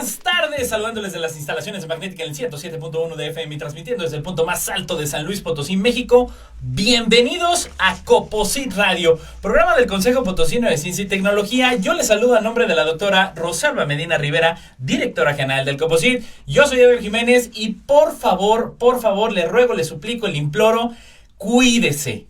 buenas tardes, saludándoles de las instalaciones de Magnética en el 107.1 de FM y transmitiendo desde el punto más alto de San Luis Potosí, México. Bienvenidos a Coposit Radio, programa del Consejo Potosino de Ciencia y Tecnología. Yo les saludo a nombre de la doctora Rosalba Medina Rivera, directora general del Coposit. Yo soy Edgar Jiménez y por favor, le ruego, le suplico, le imploro, cuídese.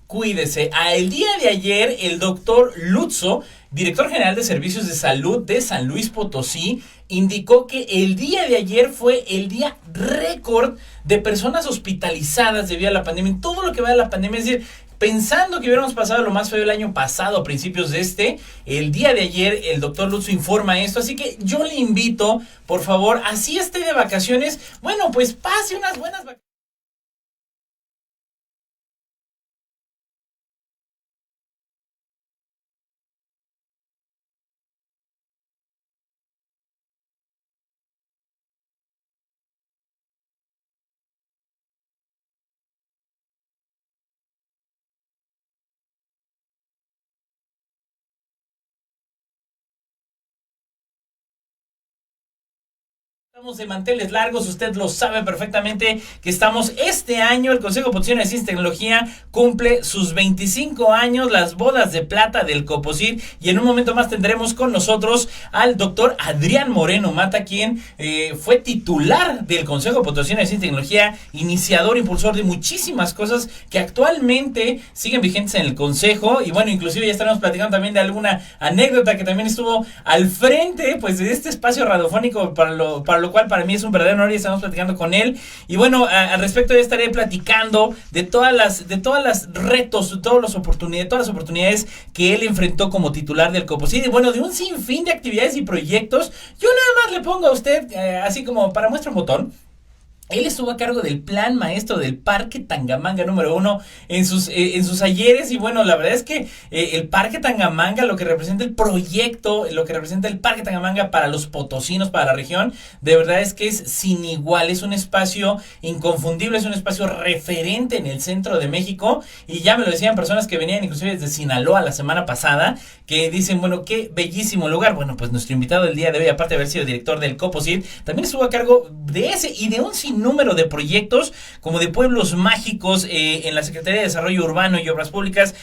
El día de ayer, el doctor Lutzo, director general de Servicios de Salud de San Luis Potosí, indicó que el día de ayer fue el día récord de personas hospitalizadas debido a la pandemia. En todo lo que va de la pandemia, es decir, pensando que hubiéramos pasado lo más feo el año pasado, a principios de el día de ayer el doctor Lutzo informa esto, así que yo le invito, por favor, así esté de vacaciones, bueno, pues pase unas buenas vacaciones. Estamos de manteles largos, usted lo sabe perfectamente que estamos este año, el Consejo Potosino de Ciencia y Tecnología cumple sus 25 años, las bodas de plata del Coposit, y en un momento más tendremos con nosotros al doctor Adrián Moreno Mata, quien fue titular del Consejo Potosino de Ciencia y Tecnología, iniciador, impulsor de muchísimas cosas que actualmente siguen vigentes en el Consejo, y bueno, inclusive ya estaremos platicando también de alguna anécdota que también estuvo al frente, pues, de este espacio radiofónico para lo cual para mí es un verdadero honor y estamos platicando con él. Y bueno, al respecto ya estaré platicando de todas las retos, de todas las oportunidades que él enfrentó como titular del Coposit, y bueno, de un sinfín de actividades y proyectos. Yo nada más le pongo a usted, así como para muestra un botón. Él estuvo a cargo del plan maestro del Parque Tangamanga número 1 en sus ayeres, y bueno, la verdad es que el Parque Tangamanga, lo que representa el proyecto, lo que representa el Parque Tangamanga para los potosinos, para la región, de verdad es que es sin igual, es un espacio inconfundible, es un espacio referente en el centro de México, y ya me lo decían personas que venían inclusive desde Sinaloa la semana pasada, que dicen, bueno, qué bellísimo lugar. Bueno, pues nuestro invitado del día de hoy, aparte de haber sido director del Coposit, también estuvo a cargo de ese y de un sinnúmero de proyectos como de pueblos mágicos en la Secretaría de Desarrollo Urbano y Obras Públicas.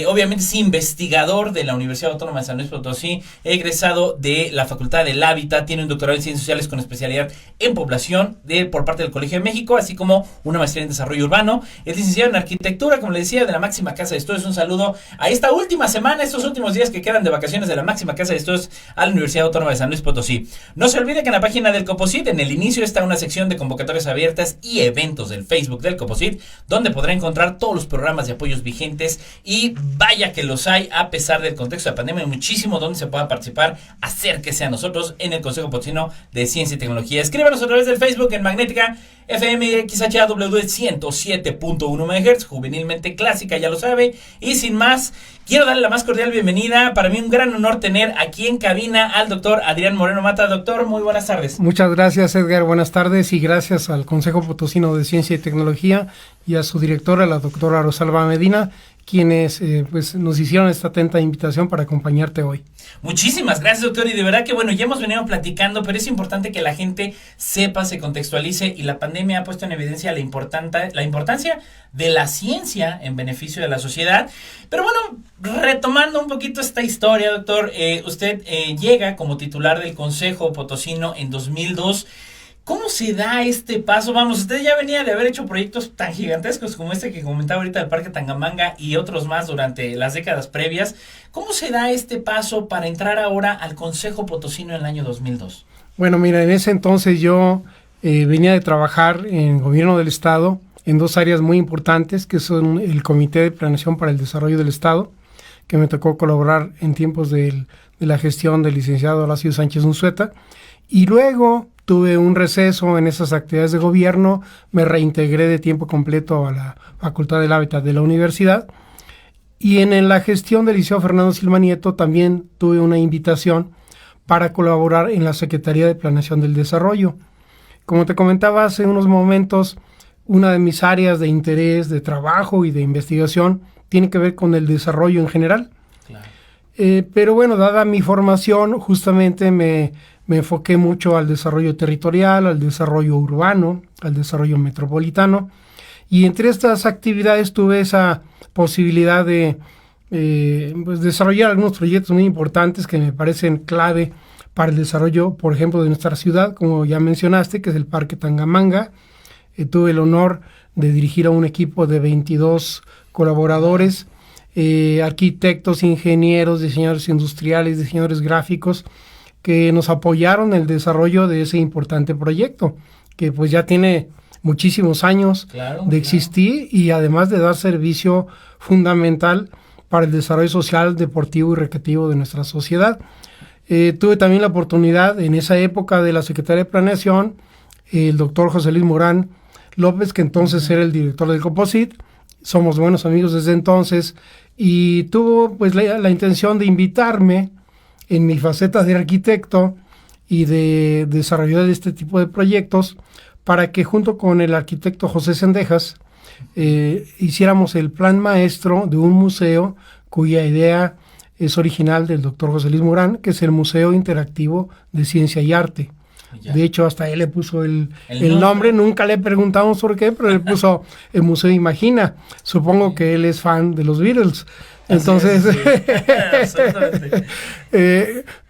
Obviamente es investigador de la Universidad Autónoma de San Luis Potosí, egresado de la Facultad del Hábitat, tiene un doctorado en Ciencias Sociales con especialidad en población por parte del Colegio de México, así como una maestría en Desarrollo Urbano. Es licenciado en Arquitectura, como le decía, de la máxima casa de estudios. Un saludo a esta última semana, estos últimos días que quedan de vacaciones de la máxima casa de estudios a la Universidad Autónoma de San Luis Potosí. No se olvide que en la página del Coposit, en el inicio, está una sección de convocatorias abiertas y eventos del Facebook del Coposit, donde podrá encontrar todos los programas de apoyos vigentes, y vaya que los hay a pesar del contexto de pandemia, muchísimo donde se pueda participar. Acérquese a nosotros en el Consejo Potosino de Ciencia y Tecnología. Escríbanos a través del Facebook en Magnética FM XHAW 107.1 MHz, juvenilmente clásica, ya lo sabe. Y sin más, quiero darle la más cordial bienvenida. Para mí un gran honor tener aquí en cabina al doctor Adrián Moreno Mata. Doctor, muy buenas tardes. Muchas gracias, Edgar, buenas tardes, y gracias al Consejo Potosino de Ciencia y Tecnología y a su directora, la doctora Rosalba Medina, quienes pues nos hicieron esta atenta invitación para acompañarte hoy. Muchísimas gracias, doctor, y de verdad que bueno, ya hemos venido platicando, pero es importante que la gente sepa, se contextualice, y la pandemia ha puesto en evidencia la importancia de la ciencia en beneficio de la sociedad. Pero bueno, retomando un poquito esta historia, doctor, usted llega como titular del Consejo Potosino en 2002. ¿Cómo se da este paso? Vamos, usted ya venía de haber hecho proyectos tan gigantescos como este que comentaba ahorita del Parque Tangamanga y otros más durante las décadas previas. ¿Cómo se da este paso para entrar ahora al Consejo Potosino en el año 2002? Bueno, mira, en ese entonces yo venía de trabajar en el gobierno del estado en dos áreas muy importantes, que son el Comité de Planeación para el Desarrollo del Estado, que me tocó colaborar en tiempos de la gestión del licenciado Horacio Sánchez Unzueta, y luego tuve un receso en esas actividades de gobierno, me reintegré de tiempo completo a la Facultad del Hábitat de la universidad, y en la gestión del Liceo Fernando Silva Nieto también tuve una invitación para colaborar en la Secretaría de Planeación del Desarrollo. Como te comentaba hace unos momentos, una de mis áreas de interés, de trabajo y de investigación tiene que ver con el desarrollo en general. Claro. Pero bueno, dada mi formación, justamente me me enfoqué mucho al desarrollo territorial, al desarrollo urbano, al desarrollo metropolitano. Y entre estas actividades tuve esa posibilidad de pues desarrollar algunos proyectos muy importantes que me parecen clave para el desarrollo, por ejemplo, de nuestra ciudad, como ya mencionaste, que es el Parque Tangamanga. Tuve el honor de dirigir a un equipo de 22 colaboradores, arquitectos, ingenieros, diseñadores industriales, diseñadores gráficos, que nos apoyaron en el desarrollo de ese importante proyecto, que pues ya tiene muchísimos años de existir y además de dar servicio fundamental para el desarrollo social, deportivo y recreativo de nuestra sociedad. Tuve también la oportunidad en esa época de la Secretaría de Planeación, el doctor José Luis Morán López, que entonces era el director del Coposit. Somos buenos amigos desde entonces y tuvo pues la intención de invitarme en mi faceta de arquitecto y de desarrollar este tipo de proyectos para que junto con el arquitecto José Cendejas hiciéramos el plan maestro de un museo cuya idea es original del doctor José Luis Morán, que es el Museo Interactivo de Ciencia y Arte. Ya. De hecho, hasta él le puso el nombre, nunca le preguntamos por qué, pero él puso el Museo Imagina. Supongo que él es fan de los Beatles. Entonces,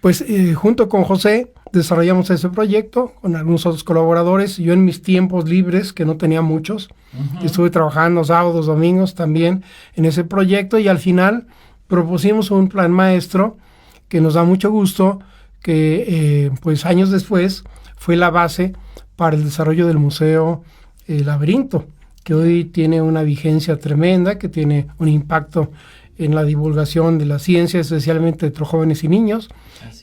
pues junto con José desarrollamos ese proyecto con algunos otros colaboradores. Yo en mis tiempos libres, que no tenía muchos, estuve trabajando sábados, domingos también en ese proyecto y al final propusimos un plan maestro que nos da mucho gusto, que pues años después fue la base para el desarrollo del Museo Laberinto, que hoy tiene una vigencia tremenda, que tiene un impacto en la divulgación de la ciencia, especialmente entre jóvenes y niños,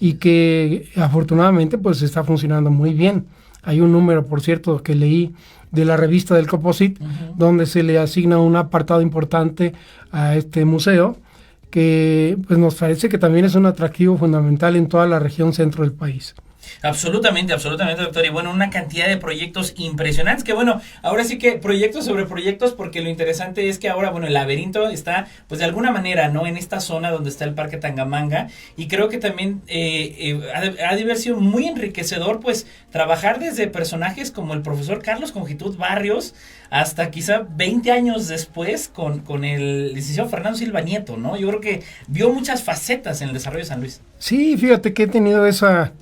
y que afortunadamente pues está funcionando muy bien. Hay un número, por cierto, que leí de la revista del Coposit, donde se le asigna un apartado importante a este museo, que pues nos parece que también es un atractivo fundamental en toda la región centro del país. Absolutamente, absolutamente, doctor. Y bueno, una cantidad de proyectos impresionantes, que bueno, ahora sí que proyectos sobre proyectos, porque lo interesante es que ahora, bueno, el laberinto está, pues de alguna manera, ¿no? En esta zona donde está el Parque Tangamanga, y creo que también ha de haber sido muy enriquecedor, pues, trabajar desde personajes como el profesor Carlos Conjitud Barrios, hasta quizá 20 años después con el licenciado Fernando Silva Nieto, ¿no? Yo creo que vio muchas facetas en el desarrollo de San Luis. Sí, fíjate que he tenido esa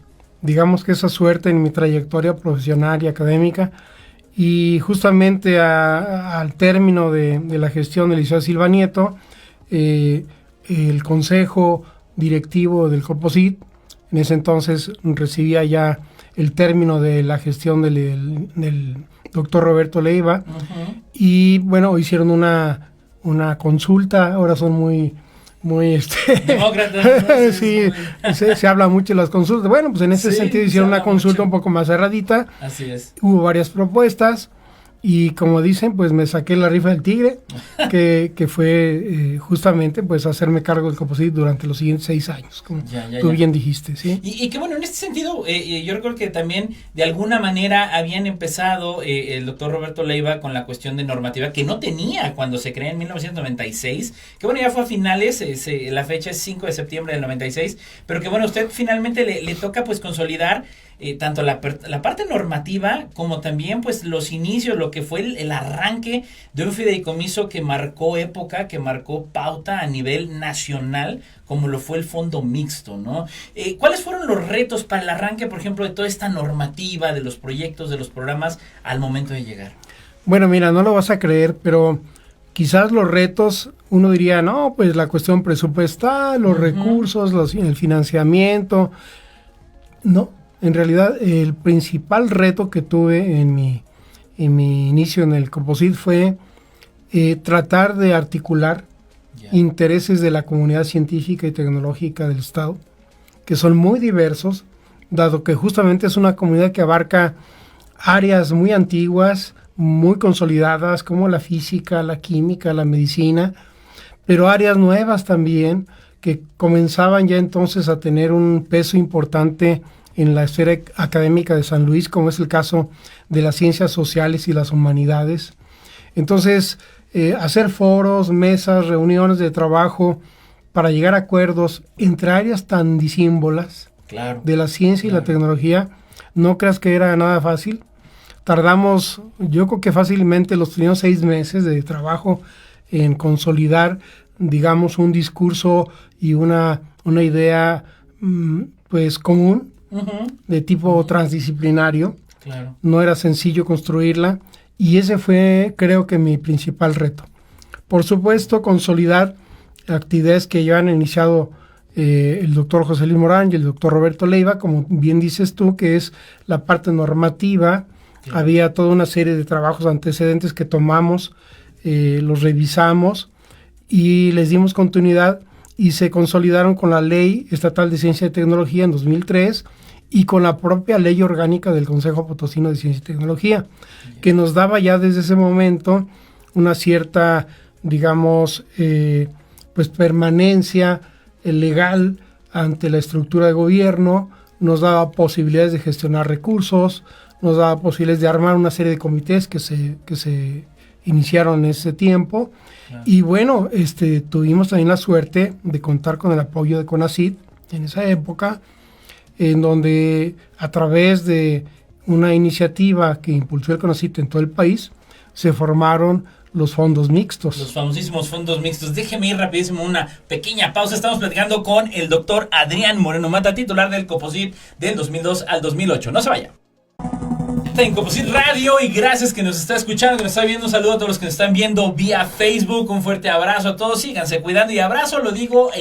suerte en mi trayectoria profesional y académica, y justamente al término de la gestión del licenciado Silva Nieto, el consejo directivo del Coposit, en ese entonces recibía ya el término de la gestión del doctor Roberto Leiva, y bueno, hicieron una consulta, ahora son muy demócratas. Sí, se habla mucho de las consultas. Bueno, pues en ese sentido hicieron una consulta un poco más cerradita. Así es. Hubo varias propuestas y como dicen, pues me saqué la rifa del tigre, que fue justamente pues hacerme cargo del Coposit durante los siguientes 6 años, como tú bien dijiste, ¿sí? Y que bueno, en este sentido, yo recuerdo que también de alguna manera habían empezado el doctor Roberto Leiva con la cuestión de normativa que no tenía cuando se creó en 1996, que bueno, ya fue a finales, la fecha es 5 de septiembre del 96, pero que bueno, usted finalmente le toca pues consolidar tanto la parte normativa como también pues los inicios, lo que fue el arranque de un fideicomiso que marcó época, que marcó pauta a nivel nacional, como lo fue el Fondo Mixto, ¿no? ¿Cuáles fueron los retos para el arranque, por ejemplo, de toda esta normativa, de los proyectos, de los programas, al momento de llegar? Bueno, mira, no lo vas a creer, pero quizás los retos, uno diría, no, pues la cuestión presupuestal, los recursos, el financiamiento. No, en realidad el principal reto que tuve en mi inicio en el Coposit fue tratar de articular intereses de la comunidad científica y tecnológica del Estado, que son muy diversos, dado que justamente es una comunidad que abarca áreas muy antiguas, muy consolidadas, como la física, la química, la medicina, pero áreas nuevas también, que comenzaban ya entonces a tener un peso importante en la esfera académica de San Luis, como es el caso de las ciencias sociales y las humanidades. Entonces, hacer foros, mesas, reuniones de trabajo para llegar a acuerdos entre áreas tan disímbolas, Claro. de la ciencia y la tecnología. No creas que era nada fácil. Tardamos, yo creo que fácilmente los primeros 6 meses de trabajo en consolidar, digamos, un discurso y una idea pues común, de tipo transdisciplinario. Claro. No era sencillo construirla y ese fue, creo que, mi principal reto. Por supuesto, consolidar actividades que ya han iniciado el doctor José Luis Morán y el doctor Roberto Leiva, como bien dices tú, que es la parte normativa. Claro. Había toda una serie de trabajos antecedentes que tomamos, los revisamos y les dimos continuidad y se consolidaron con la Ley Estatal de Ciencia y Tecnología en 2003 y con la propia Ley Orgánica del Consejo Potosino de Ciencia y Tecnología, que nos daba ya desde ese momento una cierta, digamos, pues permanencia legal ante la estructura de gobierno, nos daba posibilidades de gestionar recursos, nos daba posibilidades de armar una serie de comités que se iniciaron en ese tiempo. Claro. Y bueno, tuvimos también la suerte de contar con el apoyo de CONACYT en esa época, en donde a través de una iniciativa que impulsó el CONACYT en todo el país, se formaron los fondos mixtos. Los famosísimos fondos mixtos. Déjeme ir rapidísimo una pequeña pausa. Estamos platicando con el doctor Adrián Moreno Mata, titular del COPOSIT del 2002 al 2008. No se vaya. En COPOSIT Radio, y gracias que nos está escuchando, que nos está viendo. Un saludo a todos los que nos están viendo vía Facebook. Un fuerte abrazo a todos. Síganse cuidando, y abrazo lo digo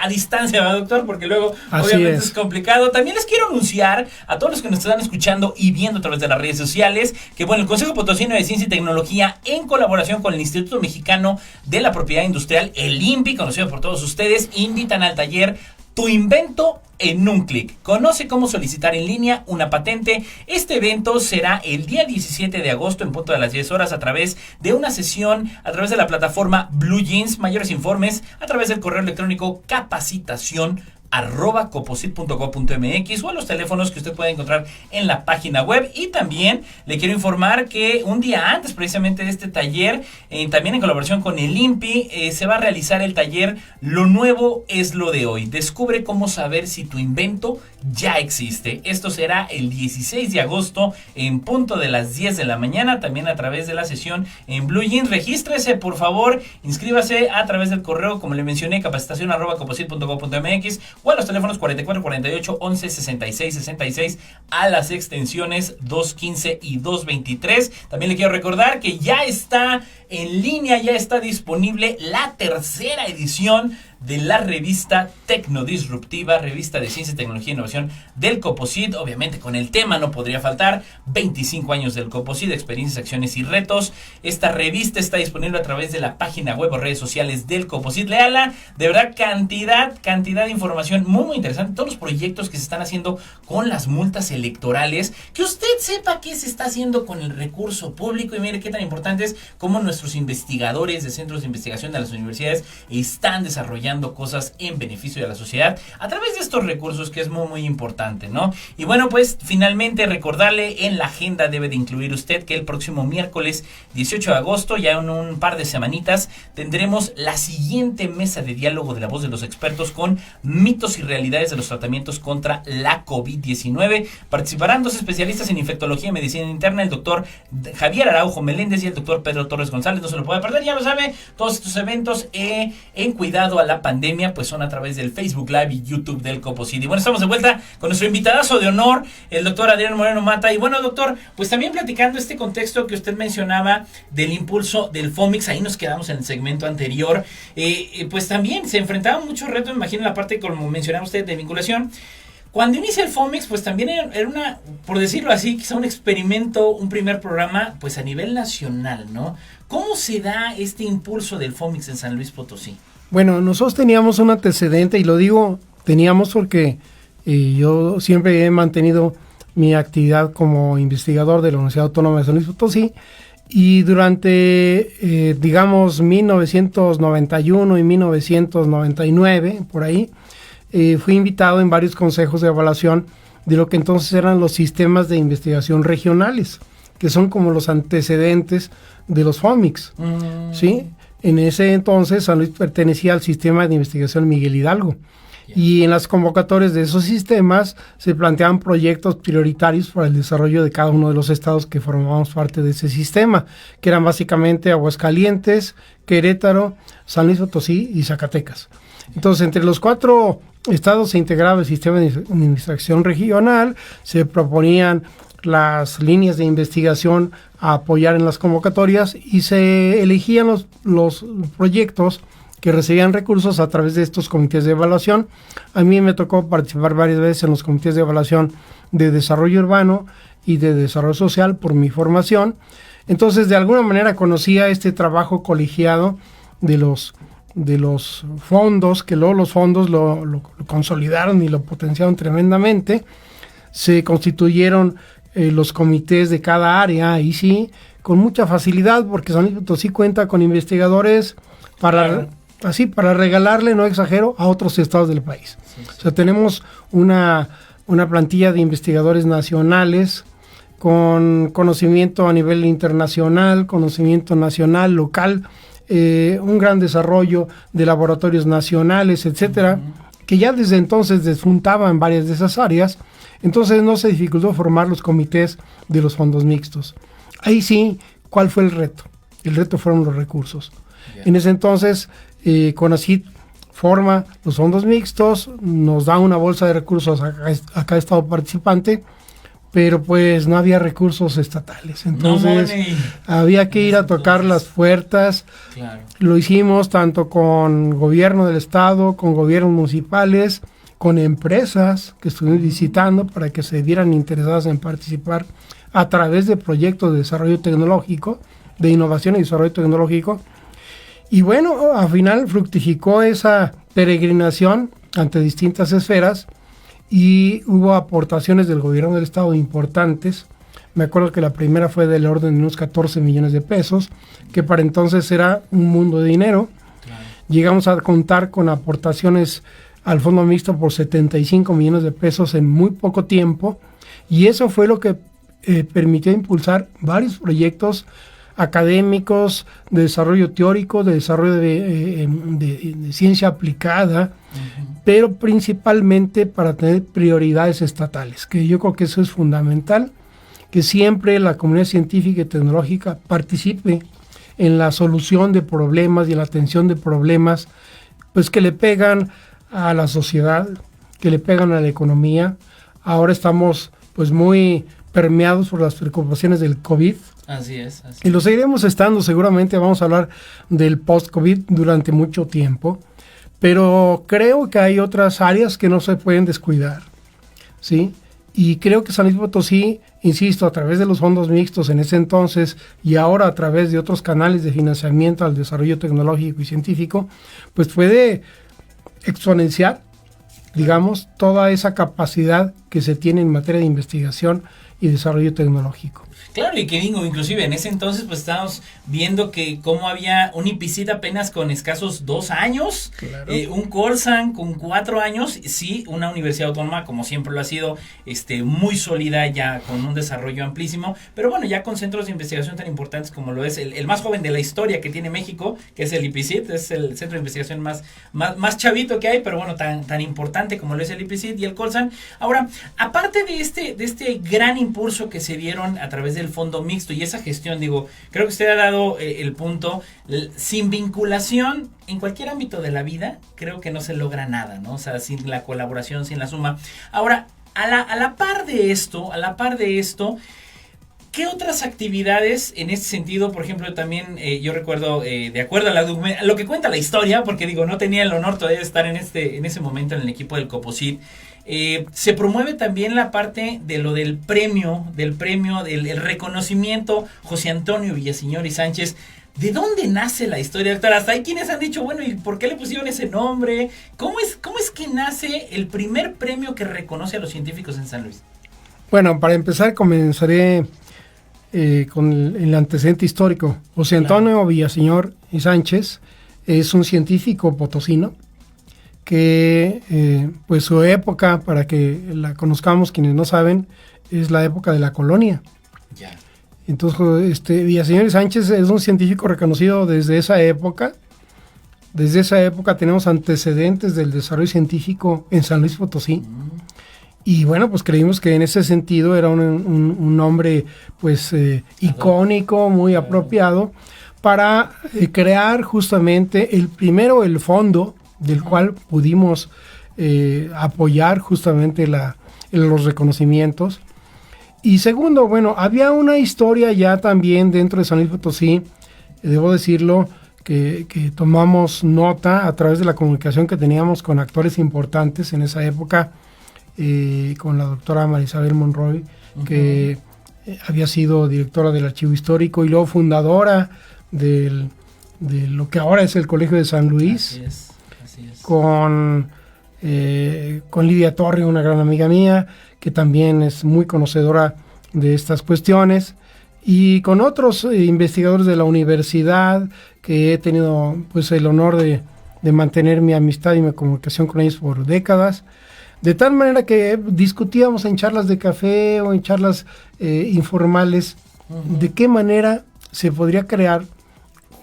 a distancia, ¿verdad, doctor? Porque luego así obviamente es complicado. También les quiero anunciar a todos los que nos están escuchando y viendo a través de las redes sociales que, bueno, el Consejo Potosino de Ciencia y Tecnología, en colaboración con el Instituto Mexicano de la Propiedad Industrial, el INPI, conocido por todos ustedes, invitan al taller Tu Invento en un clic. Conoce cómo solicitar en línea una patente. Este evento será el día 17 de agosto en punto de las 10 horas a través de una sesión a través de la plataforma Blue Jeans. Mayores informes a través del correo electrónico capacitación@coposit.gov.mx o a los teléfonos que usted puede encontrar en la página web. Y también le quiero informar que un día antes precisamente de este taller, también en colaboración con el INPI, se va a realizar el taller Lo Nuevo es lo de Hoy. Descubre cómo saber si tu invento ya existe. Esto será el 16 de agosto en punto de las 10 de la mañana, también a través de la sesión en Blue Jeans. Regístrese, por favor, inscríbase a través del correo, como le mencioné, capacitación@coposit.gov.mx o a los teléfonos 44 48 11 66 66 a las extensiones 215 y 223. También le quiero recordar que ya está en línea, ya está disponible la tercera edición de la revista Tecnodisruptiva, revista de ciencia, tecnología e innovación del COPOSIT. Obviamente con el tema no podría faltar, 25 años del COPOSIT, experiencias, acciones y retos. Esta revista está disponible a través de la página web o redes sociales del COPOSIT. Léala, de verdad, cantidad de información muy interesante. Todos los proyectos que se están haciendo con las multas electorales, que usted sepa qué se está haciendo con el recurso público, y mire qué tan importante es cómo nuestros investigadores de centros de investigación de las universidades están desarrollando cosas en beneficio de la sociedad a través de estos recursos, que es muy importante, ¿no? Y bueno, pues finalmente recordarle, en la agenda debe de incluir usted que el próximo miércoles 18 de agosto, ya en un par de semanitas, tendremos la siguiente mesa de diálogo de la voz de los expertos con mitos y realidades de los tratamientos contra la COVID-19. Participarán 2 especialistas en infectología y medicina interna, el doctor Javier Araujo Meléndez y el doctor Pedro Torres González. No se lo puede perder, ya lo sabe. Todos estos eventos en cuidado a la pandemia pues son a través del Facebook Live y YouTube del COPOSIT. Y bueno, estamos de vuelta con nuestro invitadazo de honor, el doctor Adrián Moreno Mata. Y bueno, doctor, pues también platicando este contexto que usted mencionaba del impulso del FOMIX, ahí nos quedamos en el segmento anterior, pues también se enfrentaban muchos retos, me imagino, la parte, como mencionaba usted, de vinculación. Cuando inicia el FOMIX, pues también era una, por decirlo así, quizá un experimento, un primer programa, pues a nivel nacional, ¿no? ¿Cómo se da este impulso del FOMIX en San Luis Potosí? Bueno, nosotros teníamos un antecedente, y lo digo teníamos porque yo siempre he mantenido mi actividad como investigador de la Universidad Autónoma de San Luis Potosí, y durante, digamos, 1991 y 1999, por ahí, fui invitado en varios consejos de evaluación de lo que entonces eran los sistemas de investigación regionales, que son como los antecedentes de los FOMIX, ¿sí? En ese entonces San Luis pertenecía al sistema de investigación Miguel Hidalgo. Y en las convocatorias de esos sistemas se planteaban proyectos prioritarios para el desarrollo de cada uno de los estados que formábamos parte de ese sistema, que eran básicamente Aguascalientes, Querétaro, San Luis Potosí y Zacatecas. Entonces, entre los 4 estados se integraba el sistema de administración regional, se proponían las líneas de investigación a apoyar en las convocatorias y se elegían los proyectos que recibían recursos a través de estos comités de evaluación. A mí me tocó participar varias veces en los comités de evaluación de desarrollo urbano y de desarrollo social por mi formación. Entonces, de alguna manera conocía este trabajo colegiado de los fondos, que luego los fondos lo consolidaron y lo potenciaron tremendamente. Se constituyeron los comités de cada área, y sí, con mucha facilidad, porque San Luis Potosí cuenta con investigadores para regalarle, no exagero, a otros estados del país. Sí. O sea, tenemos una plantilla de investigadores nacionales con conocimiento a nivel internacional, conocimiento nacional, local, un gran desarrollo de laboratorios nacionales, etcétera, que ya desde entonces despuntaban varias de esas áreas. Entonces no se dificultó formar los comités de los fondos mixtos. Ahí sí, ¿cuál fue el reto? El reto fueron los recursos. Yeah. En ese entonces, CONACYT forma los fondos mixtos, nos da una bolsa de recursos a cada estado participante, pero pues no había recursos estatales. Entonces había que ir a tocar las puertas. Claro. Lo hicimos tanto con gobierno del estado, con gobiernos municipales, con empresas que estuvimos visitando para que se vieran interesadas en participar a través de proyectos de desarrollo tecnológico, de innovación y desarrollo tecnológico. Y bueno, al final fructificó esa peregrinación ante distintas esferas y hubo aportaciones del gobierno del estado importantes. Me acuerdo que la primera fue del orden de unos 14 millones de pesos, que para entonces era un mundo de dinero. Claro. Llegamos a contar con aportaciones al fondo mixto por 75 millones de pesos en muy poco tiempo, y eso fue lo que permitió impulsar varios proyectos académicos de desarrollo teórico, de desarrollo de ciencia aplicada, pero principalmente para tener prioridades estatales, que yo creo que eso es fundamental, que siempre la comunidad científica y tecnológica participe en la solución de problemas y en la atención de problemas pues que le pegan a la sociedad, que le pegan a la economía. Ahora estamos pues muy permeados por las preocupaciones del COVID. Así es. Y lo seguiremos estando, seguramente vamos a hablar del post-COVID durante mucho tiempo, pero creo que hay otras áreas que no se pueden descuidar, ¿sí? Y creo que San Luis Potosí, insisto, a través de los fondos mixtos en ese entonces y ahora a través de otros canales de financiamiento al desarrollo tecnológico y científico, pues puede exponenciar, digamos, toda esa capacidad que se tiene en materia de investigación y desarrollo tecnológico. Claro, y que digo, inclusive en ese entonces pues estábamos viendo que como había un IPICIT apenas con escasos 2 años, claro. Un Colsan con 4 años, sí, una universidad autónoma como siempre lo ha sido, muy sólida ya con un desarrollo amplísimo, pero bueno, ya con centros de investigación tan importantes como lo es el más joven de la historia que tiene México, que es el IPICIT, es el centro de investigación más chavito que hay, pero bueno, tan importante como lo es el IPICIT y el Colsan. Ahora, aparte de este gran impulso que se dieron a través del fondo mixto y esa gestión, digo, creo que usted ha dado el punto, sin vinculación en cualquier ámbito de la vida, creo que no se logra nada, ¿no? O sea, sin la colaboración, sin la suma. Ahora, a la par de esto, ¿qué otras actividades en este sentido? Por ejemplo, también yo recuerdo, de acuerdo a lo que cuenta la historia, porque digo, no tenía el honor todavía de estar en ese momento en el equipo del COPOSIT, se promueve también la parte de lo del premio, del reconocimiento José Antonio Villaseñor y Sánchez. ¿De dónde nace la historia, doctora? Hasta hay quienes han dicho, bueno, ¿y por qué le pusieron ese nombre? ¿Cómo es que nace el primer premio que reconoce a los científicos en San Luis? Bueno, para empezar comenzaré con el antecedente histórico. José Antonio Villaseñor y Sánchez es un científico potosino que pues su época, para que la conozcamos quienes no saben, es la época de la colonia. Ya. Entonces Villaseñor y Sánchez es un científico reconocido desde esa época Desde esa época tenemos antecedentes del desarrollo científico en San Luis Potosí. Y bueno, pues creímos que en ese sentido era un nombre pues icónico, muy apropiado para crear justamente el fondo del cual pudimos apoyar justamente los reconocimientos. Y segundo, bueno, había una historia ya también dentro de San Luis Potosí, debo decirlo, que tomamos nota a través de la comunicación que teníamos con actores importantes en esa época, con la doctora Marisabel Monroy, que había sido directora del Archivo Histórico y luego fundadora de lo que ahora es el Colegio de San Luis. Así es. Con Lidia Torre, una gran amiga mía, que también es muy conocedora de estas cuestiones, y con otros investigadores de la universidad que he tenido pues el honor de mantener mi amistad y mi comunicación con ellos por décadas, de tal manera que discutíamos en charlas de café o en charlas informales de qué manera se podría crear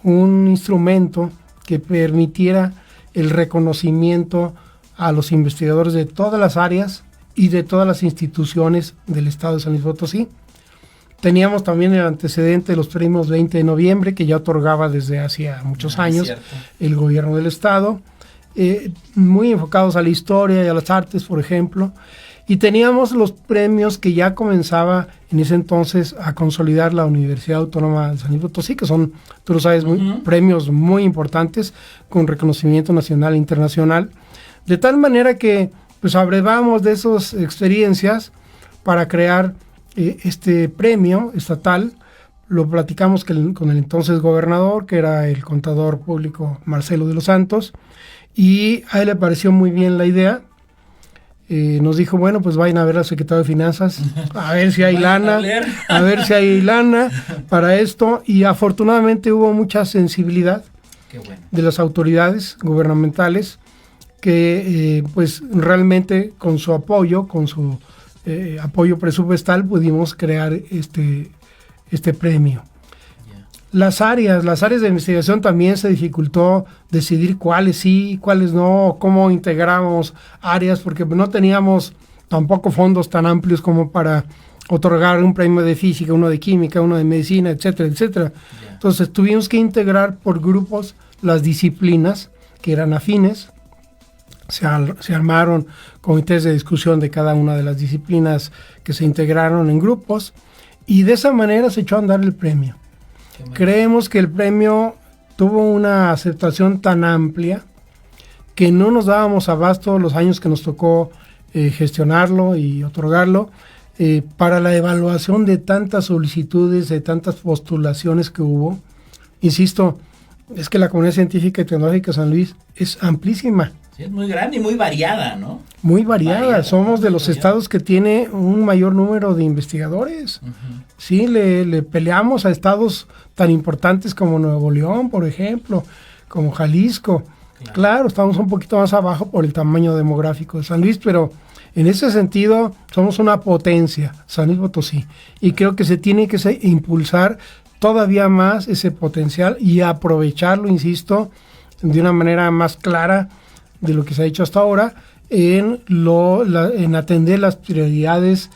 un instrumento que permitiera el reconocimiento a los investigadores de todas las áreas y de todas las instituciones del Estado de San Luis Potosí. Teníamos también el antecedente de los premios 20 de noviembre, que ya otorgaba desde hacía muchos años el gobierno del Estado, muy enfocados a la historia y a las artes, por ejemplo. Y teníamos los premios que ya comenzaba en ese entonces a consolidar la Universidad Autónoma de San Luis Potosí, que son, tú lo sabes, premios muy importantes con reconocimiento nacional e internacional. De tal manera que pues abrevamos de esas experiencias para crear este premio estatal. Lo platicamos con el entonces gobernador, que era el contador público Marcelo de los Santos, y a él le pareció muy bien la idea. Nos dijo, bueno, pues vayan a ver al secretario de Finanzas, a ver si hay lana, a ver si hay lana para esto, y afortunadamente hubo mucha sensibilidad de las autoridades gubernamentales, que pues realmente con su apoyo, apoyo presupuestal, pudimos crear este premio. Las áreas de investigación también se dificultó decidir cuáles sí, cuáles no, cómo integramos áreas, porque no teníamos tampoco fondos tan amplios como para otorgar un premio de física, uno de química, uno de medicina, etcétera, etcétera. Entonces tuvimos que integrar por grupos las disciplinas que eran afines. Se armaron comités de discusión de cada una de las disciplinas que se integraron en grupos, y de esa manera se echó a andar el premio. Creemos que el premio tuvo una aceptación tan amplia que no nos dábamos abasto los años que nos tocó gestionarlo y otorgarlo, para la evaluación de tantas solicitudes, de tantas postulaciones que hubo. Insisto, es que la comunidad científica y tecnológica de San Luis es amplísima. Sí, es muy grande y muy variada, ¿no? Muy variada. Somos de los estados que tiene un mayor número de investigadores. Sí, le peleamos a estados tan importantes como Nuevo León, por ejemplo, como Jalisco. Claro, estamos un poquito más abajo por el tamaño demográfico de San Luis, pero en ese sentido somos una potencia, San Luis Potosí. Y creo que se tiene que impulsar todavía más ese potencial y aprovecharlo, insisto, de una manera más clara de lo que se ha hecho hasta ahora, en atender las prioridades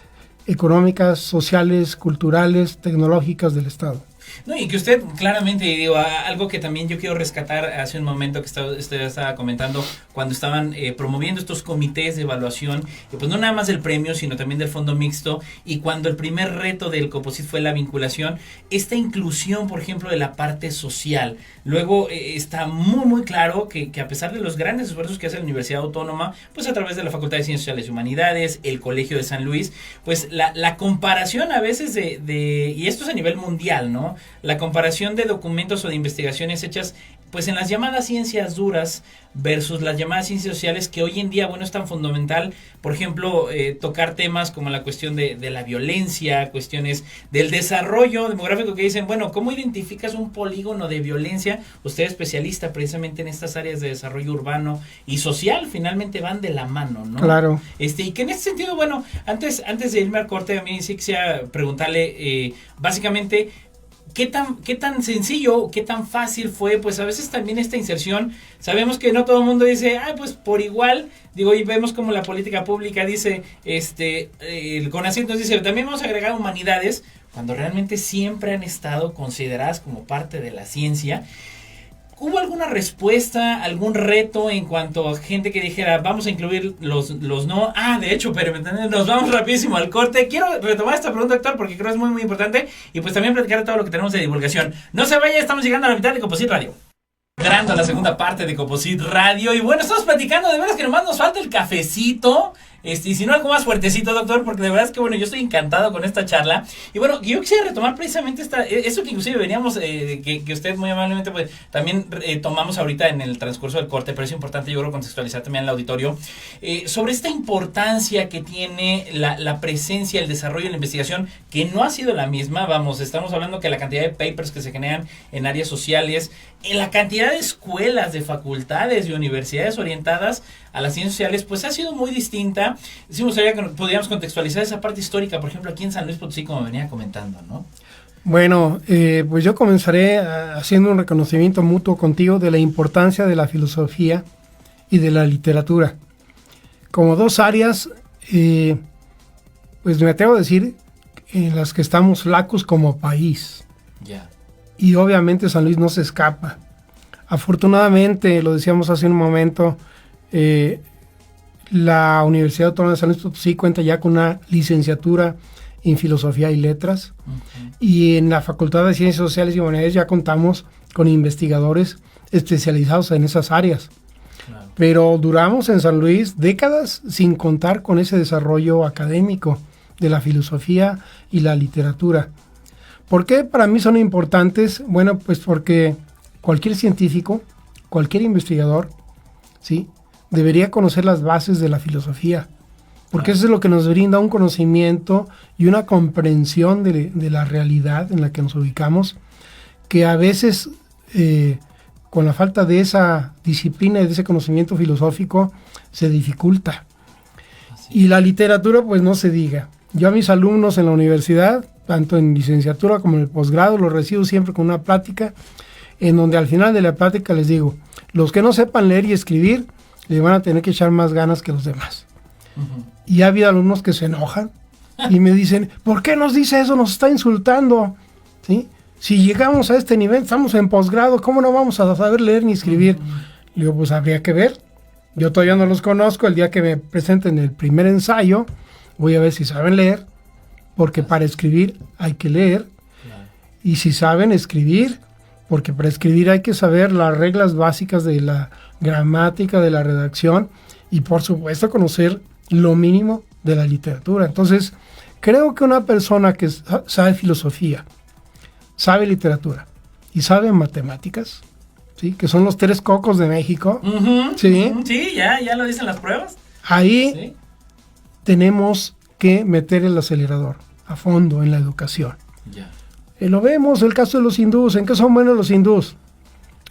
económicas, sociales, culturales, tecnológicas del Estado. No, y que usted claramente, digo, algo que también yo quiero rescatar hace un momento que usted estaba comentando, cuando estaban promoviendo estos comités de evaluación, pues no nada más del premio, sino también del fondo mixto, y cuando el primer reto del Coposit fue la vinculación, esta inclusión, por ejemplo, de la parte social. Luego está muy, muy claro que a pesar de los grandes esfuerzos que hace la Universidad Autónoma, pues a través de la Facultad de Ciencias Sociales y Humanidades, el Colegio de San Luis, pues la comparación a veces y esto es a nivel mundial, ¿no? La comparación de documentos o de investigaciones hechas pues en las llamadas ciencias duras versus las llamadas ciencias sociales, que hoy en día, bueno, es tan fundamental, por ejemplo, tocar temas como la cuestión de la violencia, cuestiones del desarrollo demográfico, que dicen, bueno, ¿cómo identificas un polígono de violencia? Usted es especialista precisamente en estas áreas de desarrollo urbano y social, finalmente van de la mano, ¿no? Claro. Y que en este sentido, bueno, antes de irme al corte, a mí sí quisiera preguntarle, básicamente, ¿qué tan sencillo, qué tan fácil fue? Pues a veces también esta inserción, sabemos que no todo el mundo dice, pues por igual, digo, y vemos como la política pública dice, el CONACYT nos dice, también vamos a agregar humanidades, cuando realmente siempre han estado consideradas como parte de la ciencia. ¿Hubo alguna respuesta, algún reto en cuanto a gente que dijera, vamos a incluir los no? De hecho, pero nos vamos rapidísimo al corte. Quiero retomar esta pregunta, doctor, porque creo que es muy, muy importante. Y pues también platicar de todo lo que tenemos de divulgación. No se vaya, estamos llegando a la mitad de Composite Radio. Entrando a la segunda parte de Composite Radio. Y bueno, estamos platicando, de veras que nomás nos falta el cafecito. Y si no, algo más fuertecito, doctor, porque de verdad es que, bueno, yo estoy encantado con esta charla. Y bueno, yo quisiera retomar precisamente eso que inclusive veníamos, que usted muy amablemente, pues, también tomamos ahorita en el transcurso del corte, pero es importante, yo creo, contextualizar también al auditorio, sobre esta importancia que tiene la presencia, el desarrollo y la investigación, que no ha sido la misma. Vamos, estamos hablando que la cantidad de papers que se generan en áreas sociales, en la cantidad de escuelas, de facultades y universidades orientadas a las ciencias sociales, pues ha sido muy distinta. Sí me gustaría que podríamos contextualizar esa parte histórica, por ejemplo, aquí en San Luis Potosí, como venía comentando, ¿no? Bueno, pues yo comenzaré haciendo un reconocimiento mutuo contigo de la importancia de la filosofía y de la literatura. Como dos áreas, pues me atrevo a decir, en las que estamos flacos como país. Ya. Y obviamente San Luis no se escapa. Afortunadamente, lo decíamos hace un momento, la Universidad Autónoma de San Luis Potosí cuenta ya con una licenciatura en Filosofía y Letras. Uh-huh. Y en la Facultad de Ciencias Sociales y Humanidades ya contamos con investigadores especializados en esas áreas. Claro. Pero duramos en San Luis décadas sin contar con ese desarrollo académico de la filosofía y la literatura. ¿Por qué para mí son importantes? Bueno, pues porque cualquier científico, cualquier investigador, ¿sí?, debería conocer las bases de la filosofía, porque eso es lo que nos brinda un conocimiento y una comprensión de la realidad en la que nos ubicamos, que a veces con la falta de esa disciplina y de ese conocimiento filosófico se dificulta. Y la literatura, pues no se diga. Yo a mis alumnos en la universidad, tanto en licenciatura como en el posgrado, los recibo siempre con una plática, en donde al final de la plática les digo, los que no sepan leer y escribir, le van a tener que echar más ganas que los demás. Uh-huh. Y ha habido alumnos que se enojan y me dicen, ¿por qué nos dice eso? Nos está insultando, ¿sí? Si llegamos a este nivel, estamos en posgrado, ¿cómo no vamos a saber leer ni escribir? Uh-huh. Le digo, pues habría que ver. Yo todavía no los conozco. El día que me presenten el primer ensayo, voy a ver si saben leer, porque para escribir hay que leer. Claro. Y si saben escribir, porque para escribir hay que saber las reglas básicas de la gramática, de la redacción, y por supuesto conocer lo mínimo de la literatura. Entonces, creo que una persona que sabe filosofía, sabe literatura y sabe matemáticas, ¿sí?, que son los 3 cocos de México, uh-huh, ¿sí? Uh-huh, sí, ya lo dicen las pruebas. Ahí sí. Tenemos que meter el acelerador a fondo en la educación. Ya. Lo vemos, el caso de los hindúes. ¿En qué son buenos los hindúes?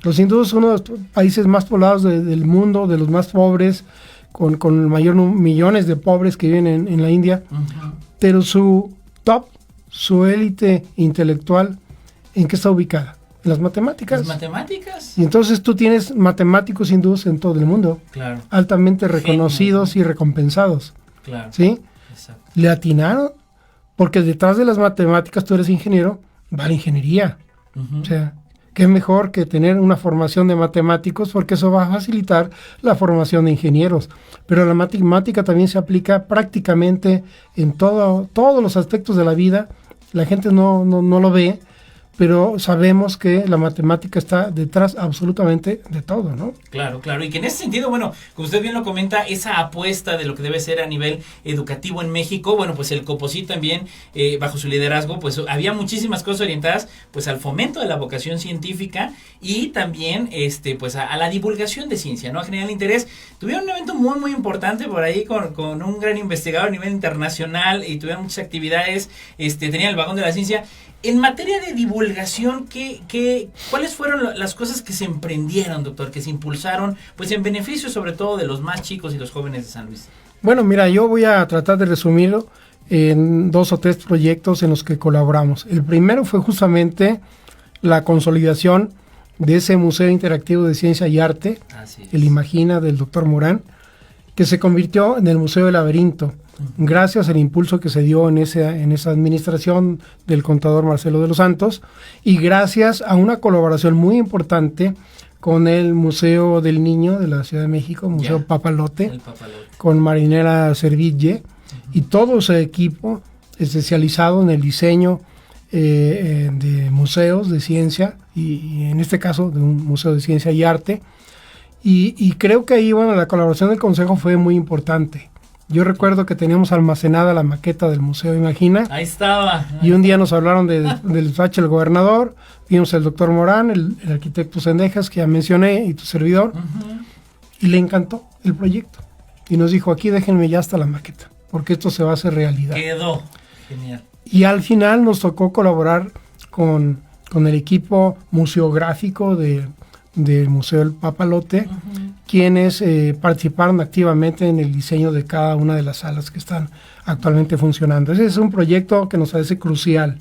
Los hindúes son uno de los países más poblados del mundo, de los más pobres, con mayor millones de pobres que viven en la India. Uh-huh. Pero su top, su élite intelectual, ¿en qué está ubicada? En las matemáticas. Las matemáticas. Y entonces tú tienes matemáticos hindúes en todo el mundo. Claro. Altamente reconocidos y recompensados. Claro. ¿Sí? Exacto. Le atinaron, porque detrás de las matemáticas tú eres ingeniero, va la ingeniería. Uh-huh. O sea, qué mejor que tener una formación de matemáticos, porque eso va a facilitar la formación de ingenieros. Pero la matemática también se aplica prácticamente en todos los aspectos de la vida. La gente no lo ve, pero sabemos que la matemática está detrás absolutamente de todo, ¿no? Claro. Y que en ese sentido, bueno, como usted bien lo comenta, esa apuesta de lo que debe ser a nivel educativo en México, bueno, pues el COPOSIT también, bajo su liderazgo, pues había muchísimas cosas orientadas, pues al fomento de la vocación científica y también, pues a la divulgación de ciencia, ¿no? A generar interés. Tuvieron un evento muy, muy importante por ahí con un gran investigador a nivel internacional y tuvieron muchas actividades, tenían el vagón de la ciencia. En materia de divulgación, ¿cuáles fueron las cosas que se emprendieron, doctor, que se impulsaron, pues en beneficio sobre todo de los más chicos y los jóvenes de San Luis? Bueno, mira, yo voy a tratar de resumirlo. en 2 o 3 proyectos en los que colaboramos. El primero fue justamente la consolidación de ese Museo Interactivo de Ciencia y Arte, el Imagina del Dr. Morán, que se convirtió en el Museo del Laberinto, gracias al impulso que se dio en esa administración del contador Marcelo de los Santos, y gracias a una colaboración muy importante con el Museo del Niño de la Ciudad de México, Museo Papalote, con Marinela Serville, y todo ese equipo especializado en el diseño de museos de ciencia, y en este caso de un museo de ciencia y arte, y creo que ahí, bueno, la colaboración del Consejo fue muy importante. Yo recuerdo que teníamos almacenada la maqueta del Museo Imagina. Ahí estaba. Y un día nos hablaron del despacho del gobernador, vimos el doctor Morán, el arquitecto Sendejas, que ya mencioné, y tu servidor, y le encantó el proyecto. Y nos dijo, aquí déjenme ya hasta la maqueta, porque esto se va a hacer realidad. Quedó. Genial. Y al final nos tocó colaborar con el equipo museográfico del Museo del Papalote, quienes participaron activamente en el diseño de cada una de las salas que están actualmente funcionando. Ese es un proyecto que nos parece crucial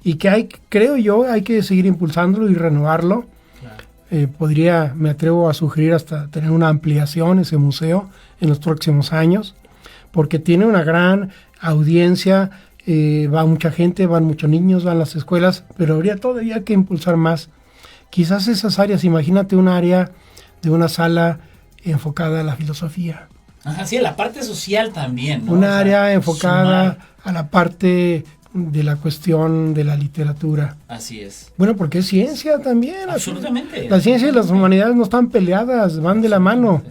y que creo yo, hay que seguir impulsándolo y renovarlo. Claro. Me atrevo a sugerir hasta tener una ampliación ese museo en los próximos años, porque tiene una gran audiencia, va mucha gente, van muchos niños, van las escuelas, pero habría todavía que impulsar más. Quizás esas áreas, imagínate un área de una sala enfocada a la filosofía. Ajá, sí, a la parte social también, ¿no? Una área enfocada a la parte de la cuestión de la literatura. Así es. Bueno, porque es ciencia también. Absolutamente. La ciencia y las humanidades no están peleadas, van de la mano.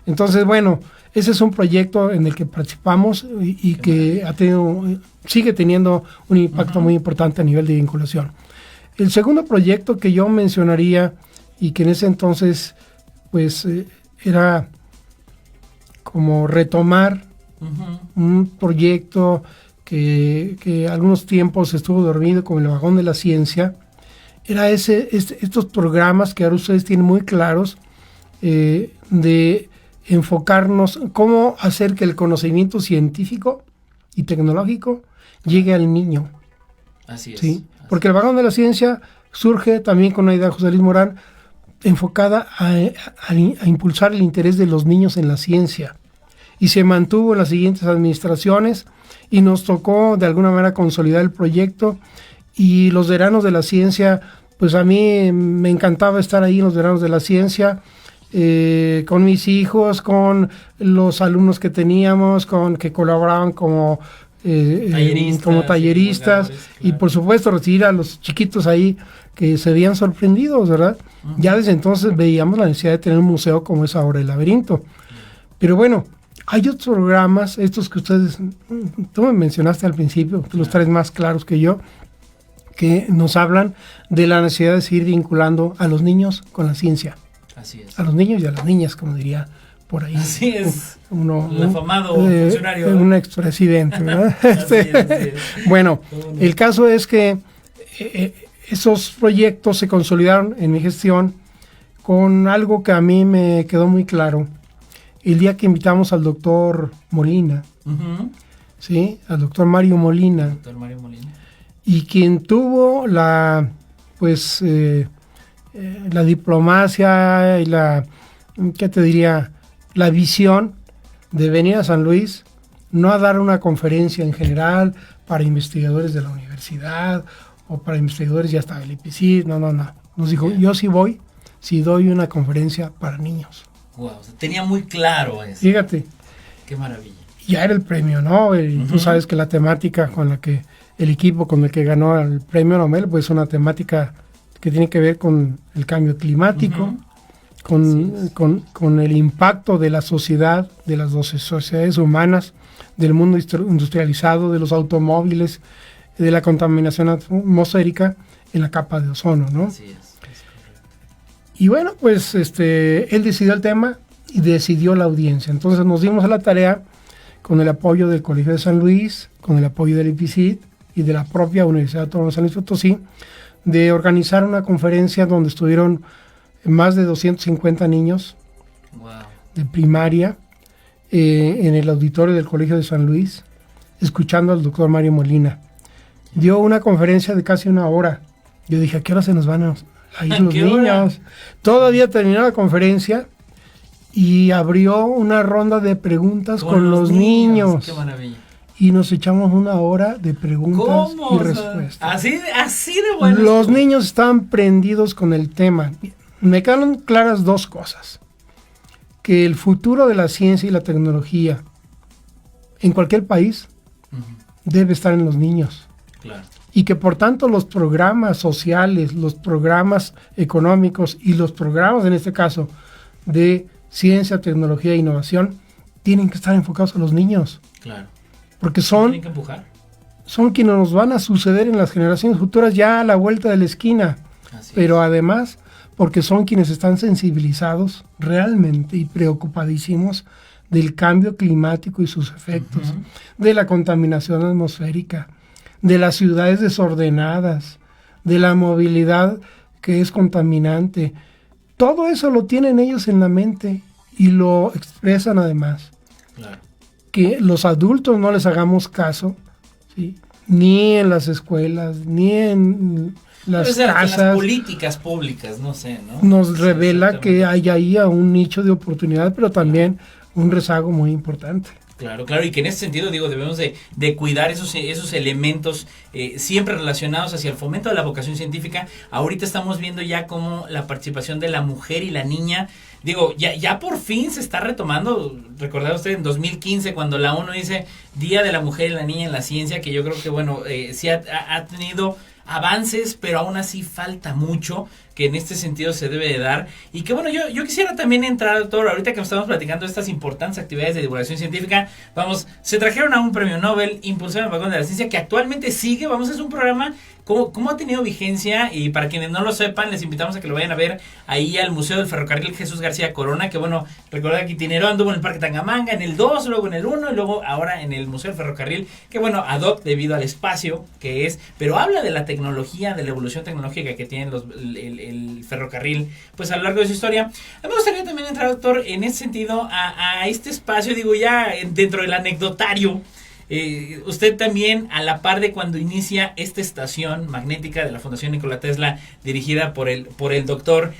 Entonces, bueno, ese es un proyecto en el que participamos y que sigue teniendo un impacto muy importante a nivel de vinculación. El segundo proyecto que yo mencionaría, y que en ese entonces pues era como retomar un proyecto que algunos tiempos estuvo dormido, como el Vagón de la Ciencia, era estos programas que ahora ustedes tienen muy claros, de enfocarnos cómo hacer que el conocimiento científico y tecnológico llegue al niño. Así es. ¿Sí? Porque el Vagón de la Ciencia surge también con una idea de José Luis Morán enfocada a impulsar el interés de los niños en la ciencia. Y se mantuvo en las siguientes administraciones y nos tocó de alguna manera consolidar el proyecto. Y los veranos de la ciencia, pues a mí me encantaba estar ahí en los veranos de la ciencia, con mis hijos, con los alumnos que teníamos, que colaboraban como talleristas, y por supuesto recibir a los chiquitos ahí que se veían sorprendidos, ¿verdad? Ya desde entonces veíamos la necesidad de tener un museo como es ahora el Laberinto. Pero bueno, hay otros programas, estos que tú me mencionaste al principio, tú los traes más claros que yo, que nos hablan de la necesidad de seguir vinculando a los niños con la ciencia. Así es. A los niños y a las niñas, como diría por ahí. Así es. El afamado funcionario. Un expresidente, ¿verdad? Así es. Bueno, el caso es que esos proyectos se consolidaron en mi gestión con algo que a mí me quedó muy claro. El día que invitamos al doctor Molina, ¿sí? Al doctor Mario Molina. Doctor Mario Molina. Y quien tuvo la diplomacia y la visión de venir a San Luis, no a dar una conferencia en general para investigadores de la universidad o para investigadores ya hasta del IPCID, no. Nos dijo, yo sí voy, si doy una conferencia para niños. Wow, o sea, tenía muy claro eso. Fíjate. Qué maravilla. Ya era el premio Nobel, y tú sabes que la temática con la que el equipo con el que ganó el premio Nobel, pues es una temática que tiene que ver con el cambio climático, con el impacto de la sociedad, de las dos sociedades humanas, del mundo industrializado, de los automóviles, de la contaminación atmosférica en la capa de ozono, ¿no? Así es. Y bueno, pues él decidió el tema y decidió la audiencia. Entonces nos dimos a la tarea, con el apoyo del Colegio de San Luis, con el apoyo del IPCID y de la propia Universidad Autónoma de San Luis Potosí, de organizar una conferencia donde estuvieron más de 250 niños de primaria en el auditorio del Colegio de San Luis, escuchando al doctor Mario Molina. Dio una conferencia de casi 1 hora. Yo dije, ¿a qué hora se nos van a ir los niños? Todavía terminó la conferencia y abrió una ronda de preguntas con los niños. Qué maravilla. Y nos echamos 1 hora de preguntas y respuestas. Así de bueno. Los niños estaban prendidos con el tema. Me quedaron claras 2 cosas. Que el futuro de la ciencia y la tecnología en cualquier país debe estar en los niños. Claro. Y que por tanto los programas sociales, los programas económicos y los programas, en este caso, de ciencia, tecnología e innovación, tienen que estar enfocados a los niños. Claro. Porque tienen que empujar. Son quienes nos van a suceder en las generaciones futuras ya a la vuelta de la esquina. Pero además, porque son quienes están sensibilizados realmente y preocupadísimos del cambio climático y sus efectos, de la contaminación atmosférica, de las ciudades desordenadas, de la movilidad que es contaminante. Todo eso lo tienen ellos en la mente y lo expresan además. Claro. Que los adultos no les hagamos caso, ¿sí? Ni en las escuelas, ni en las casas. En las políticas públicas, no sé, ¿no? Nos revela que hay ahí un nicho de oportunidad, pero también un rezago muy importante. Claro, y que en ese sentido, debemos de cuidar esos elementos siempre relacionados hacia el fomento de la vocación científica. Ahorita estamos viendo ya cómo la participación de la mujer y la niña, ya por fin se está retomando. Recordad usted en 2015 cuando la ONU dice Día de la Mujer y la Niña en la Ciencia, que yo creo que sí ha tenido avances, pero aún así falta mucho que en este sentido se debe de dar. Y que yo quisiera también entrar, doctor, ahorita que estamos platicando de estas importantes actividades de divulgación científica, se trajeron a un premio Nobel, impulsado en el vagón de la ciencia, que actualmente sigue, es un programa, ¿cómo ha tenido vigencia? Y para quienes no lo sepan, les invitamos a que lo vayan a ver ahí al Museo del Ferrocarril Jesús García Corona, que recordad que Itinero anduvo en el Parque Tangamanga, en el 2, luego en el 1, y luego ahora en el Museo del Ferrocarril, que ad hoc debido al espacio que es, pero habla de la tecnología, de la evolución tecnológica que tienen el ferrocarril, pues a lo largo de su historia. A mí me gustaría también entrar, doctor, en ese sentido a este espacio, ya dentro del anecdotario. Usted también, a la par de cuando inicia esta estación magnética de la Fundación Nikola Tesla, dirigida por el doctor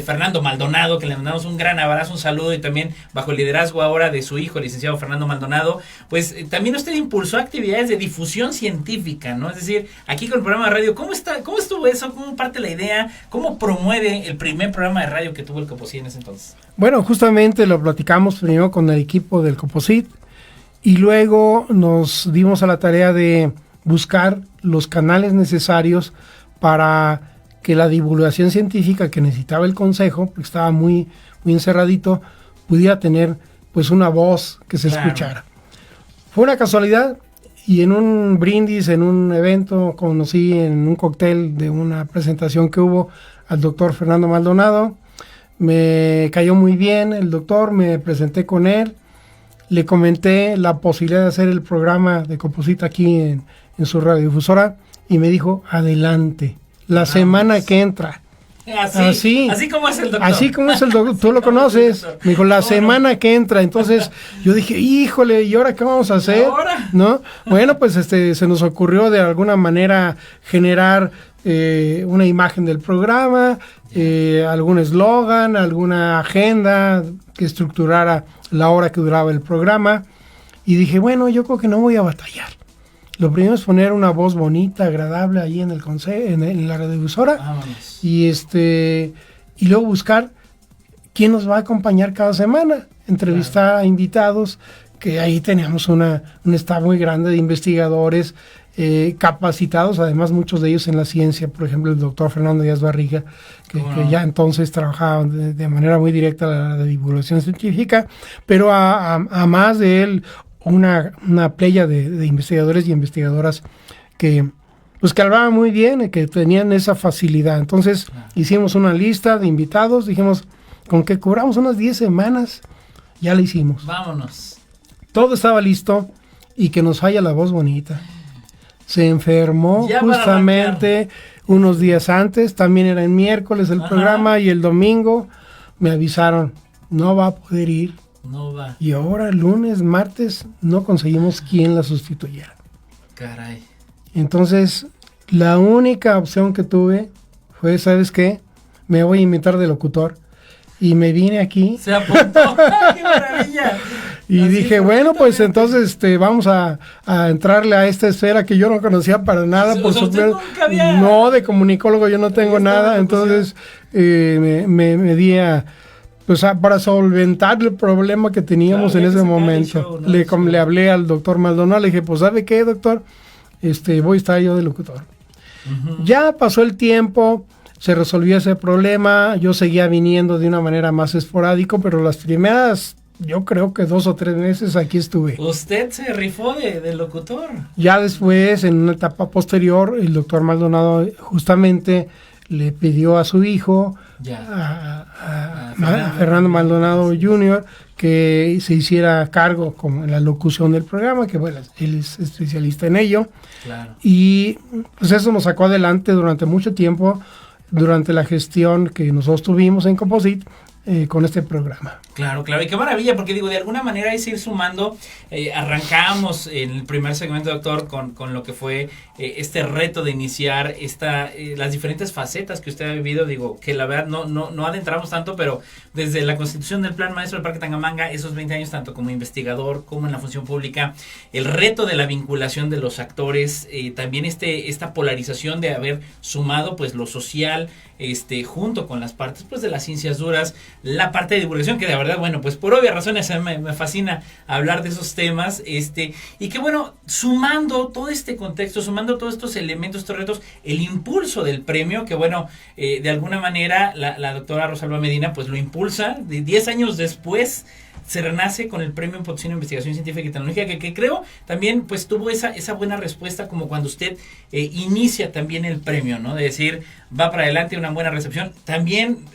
Fernando Maldonado, que le mandamos un gran abrazo, un saludo, y también bajo el liderazgo ahora de su hijo, el licenciado Fernando Maldonado, pues también usted impulsó actividades de difusión científica, ¿no? Es decir, aquí con el programa de radio, ¿cómo estuvo eso? ¿Cómo parte la idea? ¿Cómo promueve el primer programa de radio que tuvo el Coposit en ese entonces? Bueno, justamente lo platicamos primero con el equipo del Coposit, y luego nos dimos a la tarea de buscar los canales necesarios para que la divulgación científica que necesitaba el consejo, porque estaba muy, muy encerradito, pudiera tener pues una voz que se escuchara. Fue una casualidad, y en un brindis, en un evento, conocí en un cóctel de una presentación que hubo al doctor Fernando Maldonado. Me cayó muy bien el doctor, me presenté con él. Le comenté la posibilidad de hacer el programa de Coposit aquí en su radiodifusora, y me dijo, adelante, la semana que entra. Así como es el doctor. Así como es el doctor, tú lo conoces. Me dijo, la semana que entra. Entonces yo dije, híjole, ¿y ahora qué vamos a hacer? ¿No? Bueno, pues se nos ocurrió de alguna manera generar una imagen del programa, algún eslogan, alguna agenda que estructurara la hora que duraba el programa, y dije, bueno, yo creo que no voy a batallar. Lo primero es poner una voz bonita, agradable ahí en la radiodifusora, y luego buscar quién nos va a acompañar cada semana, entrevistar a invitados, que ahí teníamos un staff muy grande de investigadores capacitados, además muchos de ellos en la ciencia, por ejemplo el doctor Fernando Díaz Barriga, que ya entonces trabajaba de manera muy directa la divulgación científica, pero a más de él una playa de investigadores y investigadoras que hablaban muy bien, que tenían esa facilidad. Entonces hicimos una lista de invitados, dijimos, con que cobramos unas 10 semanas, ya la hicimos. Vámonos. Todo estaba listo, y que nos falla la voz bonita. Se enfermó ya justamente unos días antes, también era en miércoles el programa, y el domingo me avisaron, no va a poder ir No va. Y ahora, lunes, martes, no conseguimos quien la sustituyera. Caray. Entonces, la única opción que tuve fue, ¿sabes qué? Me voy a inventar de locutor. Y me vine aquí. Se apuntó. ¡Qué maravilla! Y así dije, bueno, pues entonces vamos a entrarle a esta esfera que yo no conocía para nada. Por supuesto, no, de comunicólogo yo no tengo nada. Entonces me di a, pues para solventar el problema que teníamos en ese momento. Show, ¿no? Le hablé al doctor Maldonado, le dije, pues ¿sabe qué, doctor? Voy a estar yo de locutor. Ya pasó el tiempo, se resolvió ese problema, yo seguía viniendo de una manera más esporádica, pero las primeras, yo creo que 2 o 3 meses aquí estuve. Usted se rifó de locutor. Ya después, en una etapa posterior, el doctor Maldonado justamente le pidió a su hijo, a Fernando Maldonado Jr., que se hiciera cargo con la locución del programa, que bueno, él es especialista en ello. Claro. Y pues eso nos sacó adelante durante mucho tiempo, durante la gestión que nosotros tuvimos en Composite con este programa. Claro, claro, y qué maravilla, porque digo, de alguna manera es ir sumando, arrancamos en el primer segmento, doctor, con lo que fue este reto de iniciar las diferentes facetas que usted ha vivido, digo, que la verdad no adentramos tanto, pero desde la constitución del Plan Maestro del Parque Tangamanga, esos 20 años, tanto como investigador, como en la función pública, el reto de la vinculación de los actores, también esta polarización de haber sumado, pues, lo social, junto con las partes, pues, de las ciencias duras, la parte de divulgación, que de verdad, bueno, pues por obvias razones me fascina hablar de esos temas, y que bueno, sumando todo este contexto, sumando todos estos elementos, estos retos, el impulso del premio, que bueno, de alguna manera la doctora Rosalba Medina pues lo impulsa, 10 años después se renace con el premio en Patrocinio de Investigación Científica y Tecnológica, que creo también pues tuvo esa buena respuesta, como cuando usted inicia también el premio, ¿no? De decir, va para adelante, una buena recepción. También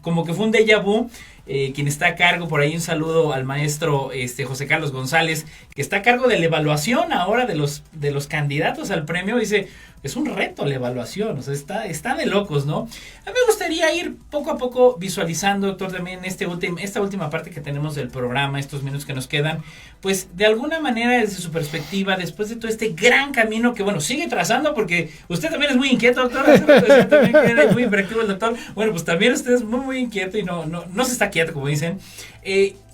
como que fue un déjà vu. Quien está a cargo, por ahí un saludo al maestro José Carlos González, que está a cargo de la evaluación ahora de los candidatos al premio. Dice, es un reto la evaluación, o sea, está de locos, ¿no? A mí me gustaría ir poco a poco visualizando, doctor, también esta última parte que tenemos del programa, estos minutos que nos quedan, pues de alguna manera desde su perspectiva, después de todo este gran camino que, bueno, sigue trazando, porque usted también es muy inquieto, doctor, también que es muy hiperactivo el doctor, bueno, pues también usted es muy inquieto y no se está quieto, como dicen.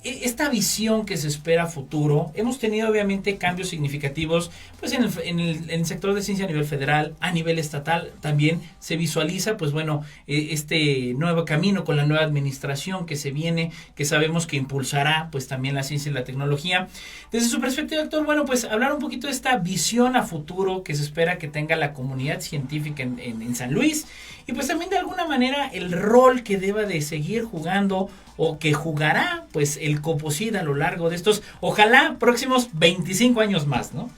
Esta visión que se espera a futuro, hemos tenido obviamente cambios significativos pues en el sector de ciencia a nivel federal, a nivel estatal también se visualiza pues bueno, este nuevo camino con la nueva administración que se viene, que sabemos que impulsará pues también la ciencia y la tecnología. Desde su perspectiva, doctor, bueno, pues hablar un poquito de esta visión a futuro que se espera que tenga la comunidad científica en San Luis, y pues también de alguna manera el rol que deba de seguir jugando o que jugará pues el Composite a lo largo de estos, ojalá, próximos 25 años más, ¿no?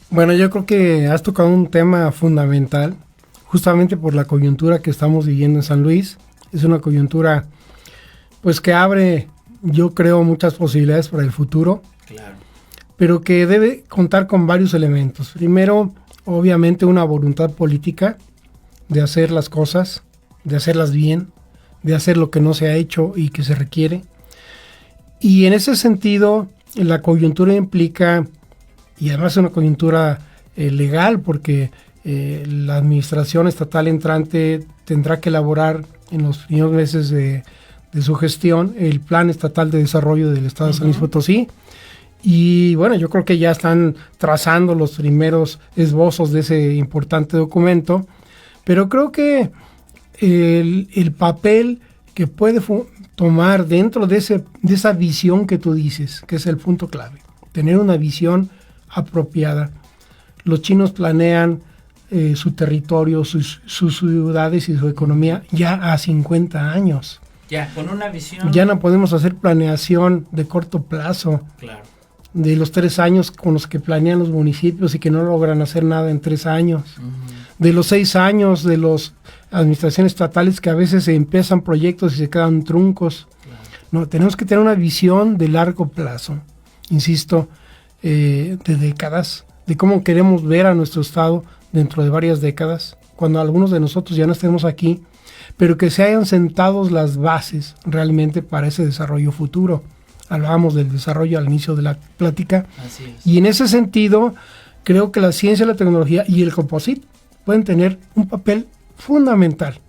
Bueno, yo creo que has tocado un tema fundamental, justamente por la coyuntura que estamos viviendo en San Luis. Es una coyuntura pues que abre, yo creo, muchas posibilidades para el futuro. Claro. Pero que debe contar con varios elementos. Primero, obviamente, una voluntad política de hacer las cosas, de hacerlas bien, de hacer lo que no se ha hecho y que se requiere. Y en ese sentido, la coyuntura implica, y además es una coyuntura legal, porque la administración estatal entrante tendrá que elaborar en los primeros meses de su gestión el Plan Estatal de Desarrollo del Estado de San Luis Potosí. Y bueno, yo creo que ya están trazando los primeros esbozos de ese importante documento, pero creo que el papel que puede tomar dentro de esa visión que tú dices, que es el punto clave, tener una visión apropiada. Los chinos planean su territorio, sus ciudades y su economía ya a 50 años. Ya, con una visión. Ya no podemos hacer planeación de corto plazo. Claro. De los 3 años con los que planean los municipios y que no logran hacer nada en 3 años. De los 6 años de las administraciones estatales que a veces se empiezan proyectos y se quedan truncos. Claro. No, tenemos que tener una visión de largo plazo, insisto, de décadas, de cómo queremos ver a nuestro estado dentro de varias décadas, cuando algunos de nosotros ya no estemos aquí, pero que se hayan sentado las bases realmente para ese desarrollo futuro. Hablábamos del desarrollo al inicio de la plática. Así es. Y en ese sentido, creo que la ciencia, la tecnología y el composite pueden tener un papel fundamental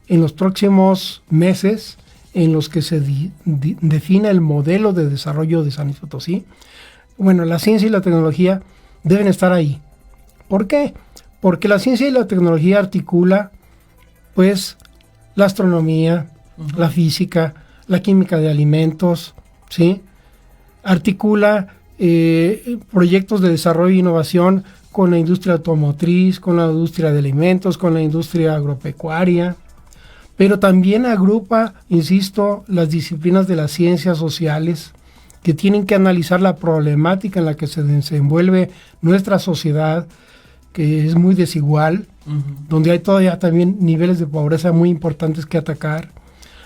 en los próximos meses en los que se defina el modelo de desarrollo de San Luis Potosí. Bueno, la ciencia y la tecnología deben estar ahí. ¿Por qué? Porque la ciencia y la tecnología articula, pues, la astronomía, la física, la química de alimentos, ¿sí? Articula proyectos de desarrollo e innovación con la industria automotriz, con la industria de alimentos, con la industria agropecuaria, pero también agrupa, insisto, las disciplinas de las ciencias sociales que tienen que analizar la problemática en la que se desenvuelve nuestra sociedad, que es muy desigual, donde hay todavía también niveles de pobreza muy importantes que atacar,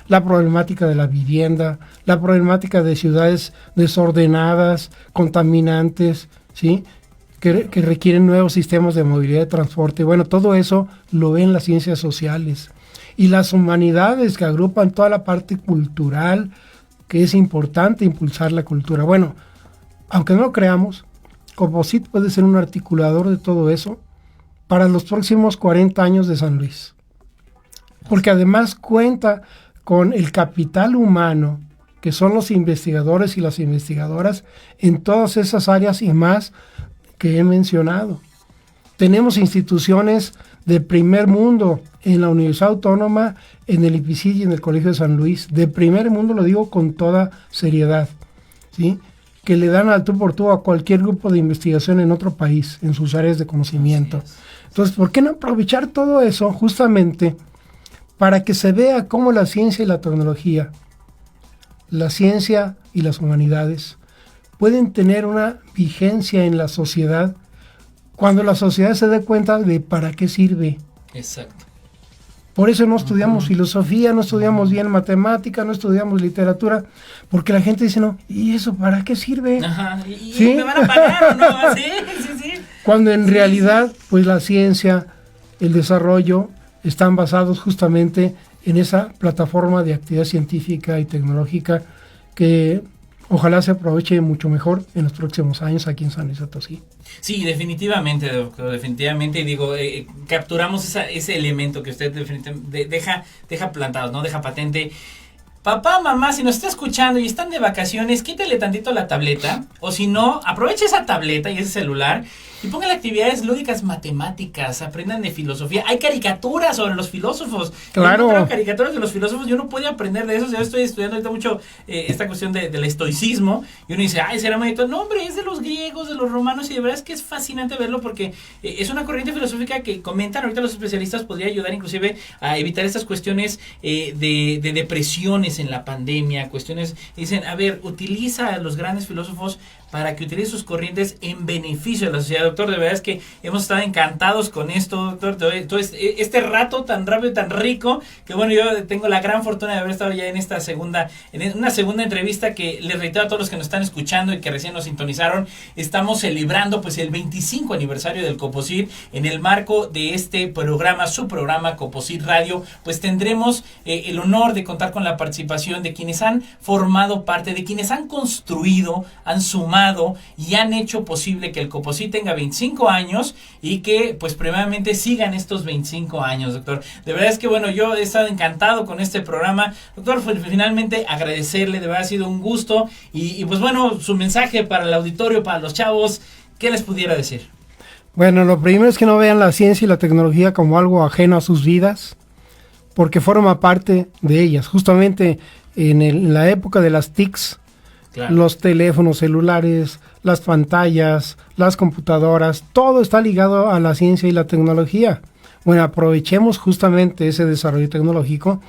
la problemática de la vivienda, la problemática de ciudades desordenadas, contaminantes, ¿sí? que requieren nuevos sistemas de movilidad y transporte. Bueno, todo eso lo ven las ciencias sociales. Y las humanidades, que agrupan toda la parte cultural, que es importante impulsar la cultura. Bueno, aunque no lo creamos, Composite puede ser un articulador de todo eso para los próximos 40 años de San Luis. Porque además cuenta con el capital humano, que son los investigadores y las investigadoras en todas esas áreas y más que he mencionado. Tenemos instituciones de primer mundo en la Universidad Autónoma, en el IPICI y en el Colegio de San Luis. De primer mundo, lo digo con toda seriedad, ¿sí? Que le dan al tú por tú a cualquier grupo de investigación en otro país, en sus áreas de conocimiento. Entonces, ¿por qué no aprovechar todo eso justamente para que se vea cómo la ciencia y la tecnología, la ciencia y las humanidades pueden tener una vigencia en la sociedad cuando la sociedad se dé cuenta de para qué sirve? Exacto. Por eso no estudiamos filosofía, no estudiamos bien matemática, no estudiamos literatura, porque la gente dice, no, ¿y eso para qué sirve? Ajá, ¿y ¿sí? me van a pagar o no? Sí. Cuando en realidad, pues la ciencia, el desarrollo, están basados justamente en esa plataforma de actividad científica y tecnológica que ojalá se aproveche mucho mejor en los próximos años aquí en San Luis Potosí. Sí, definitivamente, doctor, definitivamente. Y digo, capturamos ese elemento que usted definitivamente deja plantado, ¿no? Deja patente. Papá, mamá, si nos está escuchando y están de vacaciones, quítele tantito la tableta, o si no, aproveche esa tableta y ese celular y póngale actividades lúdicas matemáticas, aprendan de filosofía. Hay caricaturas sobre los filósofos. Claro. Yo caricaturas de los filósofos, yo no puedo aprender de eso. Yo estoy estudiando ahorita mucho esta cuestión del estoicismo, y uno dice, ay, será bonito. No, hombre, es de los griegos, de los romanos, y de verdad es que es fascinante verlo porque es una corriente filosófica que comentan ahorita los especialistas, podría ayudar inclusive a evitar estas cuestiones de depresiones en la pandemia, cuestiones, dicen, a ver, utiliza a los grandes filósofos para que utilice sus corrientes en beneficio de la sociedad. Doctor, de verdad es que hemos estado encantados con esto, doctor, todo este rato tan rápido y tan rico, que bueno, yo tengo la gran fortuna de haber estado ya en una segunda entrevista, que les reitero a todos los que nos están escuchando y que recién nos sintonizaron. Estamos celebrando pues el 25 aniversario del Composite. En el marco de este programa, su programa Composite Radio, pues tendremos el honor de contar con la participación de quienes han formado parte, de quienes han construido, han sumado y han hecho posible que el Composite tenga 25 años y que pues primeramente sigan estos 25 años, doctor. De verdad es que bueno, yo he estado encantado con este programa, doctor. Pues finalmente agradecerle, de verdad ha sido un gusto, y pues bueno, su mensaje para el auditorio, para los chavos, ¿qué les pudiera decir? Bueno, lo primero es que no vean la ciencia y la tecnología como algo ajeno a sus vidas, porque forma parte de ellas. Justamente en la época de las TICs, claro, los teléfonos celulares, las pantallas, las computadoras, todo está ligado a la ciencia y la tecnología. Bueno, aprovechemos justamente ese desarrollo tecnológico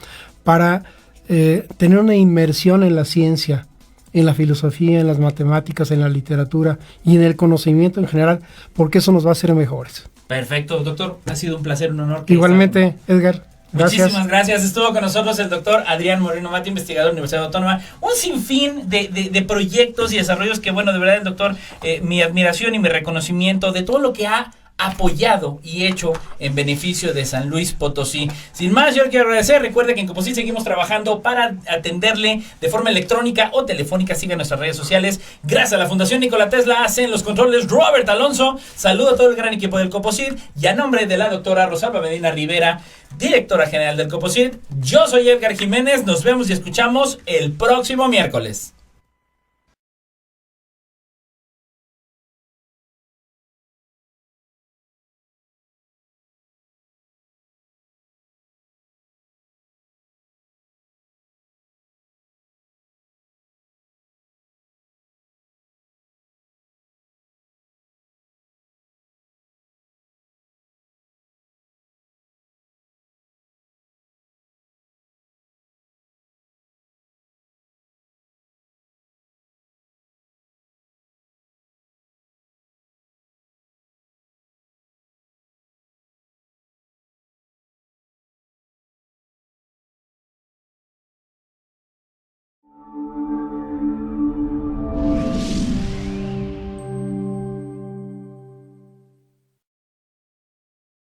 para tener una inmersión en la ciencia, en la filosofía, en las matemáticas, en la literatura y en el conocimiento en general, porque eso nos va a hacer mejores. Perfecto, doctor. Ha sido un placer, un honor. Igualmente, Edgar. Gracias. Muchísimas gracias. Estuvo con nosotros el doctor Adrián Moreno Mata, investigador de la Universidad Autónoma. Un sinfín de proyectos y desarrollos que, bueno, de verdad el doctor, mi admiración y mi reconocimiento de todo lo que ha apoyado y hecho en beneficio de San Luis Potosí. Sin más, yo quiero agradecer. Recuerde que en Coposit seguimos trabajando para atenderle de forma electrónica o telefónica. Siga nuestras redes sociales. Gracias a la Fundación Nikola Tesla, hacen los controles Robert Alonso. Saludo a todo el gran equipo del Coposit y a nombre de la doctora Rosalba Medina Rivera, directora general del Coposit, yo soy Edgar Jiménez. Nos vemos y escuchamos el próximo miércoles.